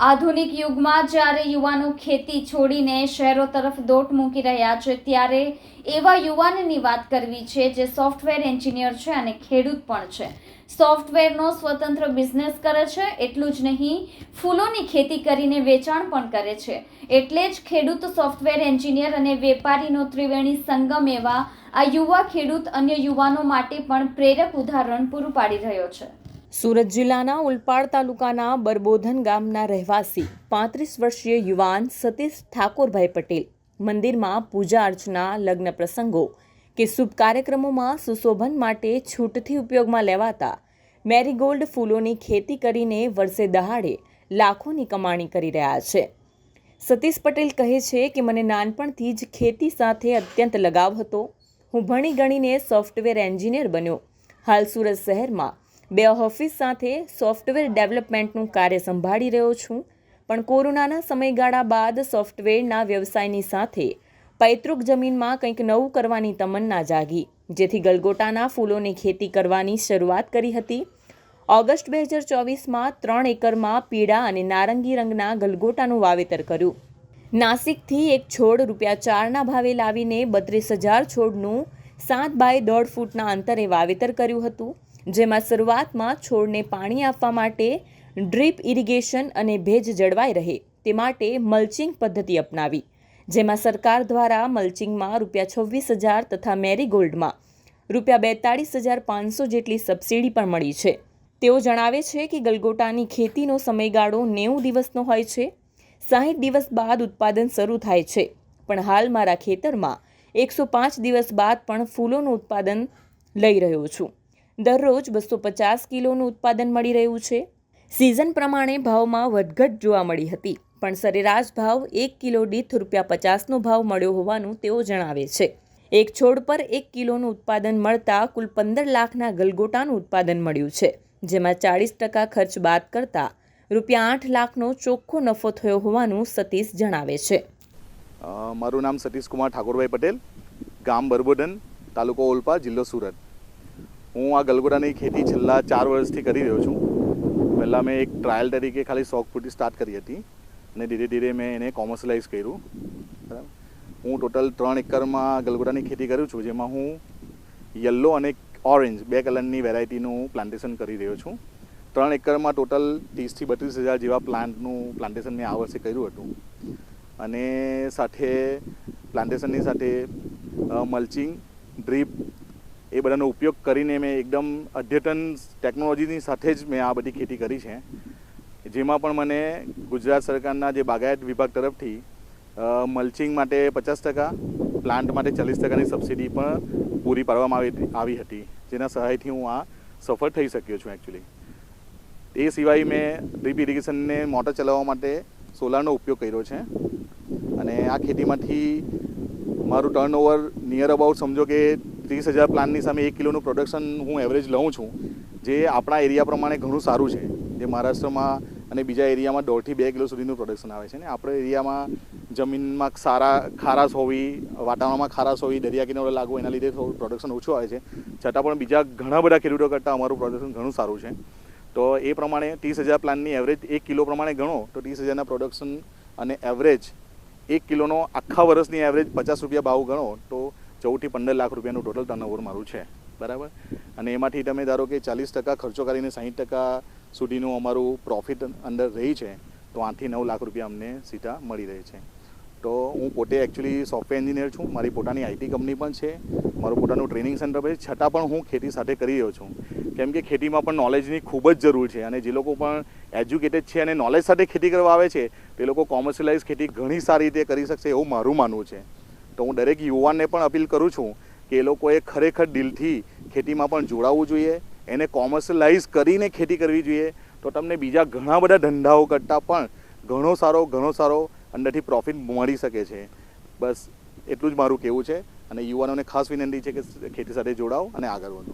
આધુનિક યુગમાં જ્યારે યુવાનો ખેતી છોડીને શહેરો તરફ દોટ મૂકી રહ્યા છે, ત્યારે એવા યુવાનની વાત કરવી છે જે સોફ્ટવેર એન્જિનિયર છે અને ખેડૂત પણ છે. સોફ્ટવેરનો સ્વતંત્ર બિઝનેસ કરે છે. એટલું જ નહીં, ફૂલોની ખેતી કરીને વેચાણ પણ કરે છે. એટલે જ ખેડૂત, સોફ્ટવેર એન્જિનિયર અને વેપારીનો ત્રિવેણી સંગમ એવા આ યુવા ખેડૂત અન્ય યુવાનો માટે પણ પ્રેરક ઉદાહરણ પૂરું પાડી રહ્યો છે. સુરત જિલ્લાના ઉલપાડ તાલુકાના બરબોધન ગામના રહેવાસી 35 વર્ષીય યુવાન સતીશ ઠાકોરભાઈ પટેલ મંદિરમાં પૂજા અર્ચના, લગ્ન પ્રસંગો કે શુભ કાર્યક્રમોમાં સુશોભન માટે છૂટથી ઉપયોગમાં લેવાતા મેરીગોલ્ડ ફૂલોની ખેતી કરીને વર્ષે દહાડે લાખોની કમાણી કરી રહ્યા છે. સતીશ પટેલ કહે છે કે મને નાનપણથી જ ખેતી સાથે અત્યંત લગાવ હતો. હું ભણી ગણીને સોફ્ટવેર એન્જિનિયર બન્યો. હાલ સુરત શહેરમાં 2 ઓફિસ સાથે સોફ્ટવેર ડેવલપમેન્ટનું કાર્ય સંભાળી રહ્યો છું. પણ કોરોનાના સમયગાળા બાદ સોફ્ટવેરના વ્યવસાયની સાથે પૈતૃક જમીનમાં કંઈક નવું કરવાની તમન્ના જાગી, જેથી ગલગોટાના ફૂલોની ખેતી કરવાની શરૂઆત કરી હતી. ઓગસ્ટ 2024માં 3 એકરમાં પીળા અને નારંગી રંગના ગલગોટાનું વાવેતર કર્યું. નાસિકથી એક છોડ ₹4ના ભાવે લાવીને 32,000 છોડનું 7 બાય 1.5 ફૂટના અંતરે વાવેતર કર્યું હતું. જેમાં શરૂઆતમાં છોડને પાણી આપવા માટે ડ્રીપ ઇરિગેશન અને ભેજ જળવાઈ રહે તે માટે મલ્ચિંગ પદ્ધતિ અપનાવી, જેમાં સરકાર દ્વારા મલ્ચિંગમાં ₹26,000 તથા મેરીગોલ્ડમાં ₹42,500 જેટલી સબસિડી પણ મળી છે. તેઓ જણાવે છે કે ગલગોટાની ખેતીનો સમયગાળો 90 દિવસનો હોય છે. 60 દિવસ બાદ ઉત્પાદન શરૂ થાય છે. પણ હાલ મારા ખેતરમાં 105 દિવસ બાદ પણ ફૂલોનું ઉત્પાદન લઈ રહ્યો છું. દરરોજ 250 કિલોનું ઉત્પાદન મળી રહ્યું છે. સિઝન પ્રમાણે ભાવમાં વધઘટ જોવા મળી હતી, પણ સરેરાશ ભાવ 1 કિલો દીઠ ₹50નો ભાવ મળ્યો હોવાનું તેઓ જણાવે છે. એક છોડ પર 1 કિલોનું ઉત્પાદન મળતા કુલ 15 લાખના ગલગોટાનું ઉત્પાદન મળ્યું છે, જેમાં 40% ખર્ચ બાદ કરતા ₹8 લાખનો ચોખ્ખો નફો થયો હોવાનું સતીશ જણાવે છે. મારું નામ સતીશ કુમાર ઠાકોરભાઈ પટેલ, ગામ બરબોધન, તાલુકો ઓલપાડ, જિલ્લો સુરત. હું આ ગલગોટાની ખેતી છેલ્લા 4 વર્ષથી કરી રહ્યો છું. પહેલાં મેં એક ટ્રાયલ તરીકે ખાલી શોખ પૂરતી સ્ટાર્ટ કરી હતી અને ધીરે ધીરે મેં એને કોમર્શિયલાઇઝ કર્યું. બરાબર. હું ટોટલ 3 એકરમાં ગલગોટાની ખેતી કરું છું, જેમાં હું યલો અને ઓરેન્જ 2 કલરની વેરાયટીનું પ્લાન્ટેશન કરી રહ્યો છું. 3 એકરમાં ટોટલ 30,000 થી 32,000 જેવા પ્લાન્ટનું પ્લાન્ટેશન મેં આ વર્ષે કર્યું હતું. અને સાથે પ્લાન્ટેશનની સાથે મલ્ચિંગ, ડ્રીપ એ બધાનો ઉપયોગ કરીને મેં એકદમ અદ્યતન ટેકનોલોજીની સાથે જ મેં આ બધી ખેતી કરી છે. જેમાં પણ મને ગુજરાત સરકારના જે બાગાયત વિભાગ તરફથી મલ્ચિંગ માટે 50%, પ્લાન્ટ માટે 40%ની સબસિડી પણ પૂરી પાડવામાં આવી હતી, જેના સહાયથી હું આ સફળ થઈ શક્યો છું એકચ્યુઅલી. એ સિવાય મેં ડ્રીપ ઇરિગેશનને મોટર ચલાવવા માટે સોલારનો ઉપયોગ કર્યો છે. અને આ ખેતીમાંથી મારું ટર્નઓવર નિયર અબાઉટ સમજો કે 30,000 પ્લાન્ટની સામે 1 કિલોનું પ્રોડક્શન હું એવરેજ લઉં છું, જે આપણા એરિયા પ્રમાણે ઘણું સારું છે. જે મહારાષ્ટ્રમાં અને બીજા એરિયામાં 1.5 થી 2 કિલો સુધીનું પ્રોડક્શન આવે છે. ને આપણા એરિયામાં જમીનમાં ખારાશ હોવી, વાતાવરણમાં ખારાશ હોવી, દરિયા કિનારે લાગવું, એના લીધે થોડું પ્રોડક્શન ઓછું આવે છે. છતાં પણ બીજા ઘણા બધા ખેડૂતો કરતાં અમારું પ્રોડક્શન ઘણું સારું છે. તો એ પ્રમાણે 30,000 પ્લાન્ટની એવરેજ 1 કિલો પ્રમાણે ગણો તો 30,000ના પ્રોડક્શન અને એવરેજ 1 કિલોનો આખા વર્ષની એવરેજ ₹50 ભાવ ગણો તો 14 થી 15 લાખ રૂપિયાનું ટોટલ ટર્નઓવર મારું છે. બરાબર. અને એમાંથી તમે ધારો કે 40% ખર્ચો કરીને 60% સુધીનું અમારું પ્રોફિટ અંદર રહી છે, તો 8 થી 9 લાખ રૂપિયા અમને સીધા મળી રહે છે. તો હું પોતે એકચ્યુઅલી સોફ્ટવેર એન્જિનિયર છું. મારી પોતાની આઈટી કંપની પણ છે, મારું પોતાનું ટ્રેનિંગ સેન્ટર પણ છે. છતાં પણ હું ખેતી સાથે કરી રહ્યો છું, કેમ કે ખેતીમાં પણ નોલેજની ખૂબ જ જરૂર છે. અને જે લોકો પણ એજ્યુકેટેડ છે અને નોલેજ સાથે ખેતી કરવા આવે છે, તે લોકો કોમર્શિયલાઇઝ ખેતી ઘણી સારી રીતે કરી શકશે એવું મારું માનવું છે. તો હું દરેક યુવાનને પણ અપીલ કરું છું કે એ લોકોએ ખરેખર દિલથી ખેતીમાં પણ જોડાવવું જોઈએ, એને કોમર્શિયલાઇઝ કરીને ખેતી કરવી જોઈએ. તો તમને બીજા ઘણા બધા ધંધાઓ કરતાં પણ ઘણો સારો અંદરથી પ્રોફિટ મળી શકે છે. બસ એટલું જ મારું કહેવું છે. અને યુવાનોને ખાસ વિનંતી છે કે ખેતી સાથે જોડાઓ અને આગળ વધો.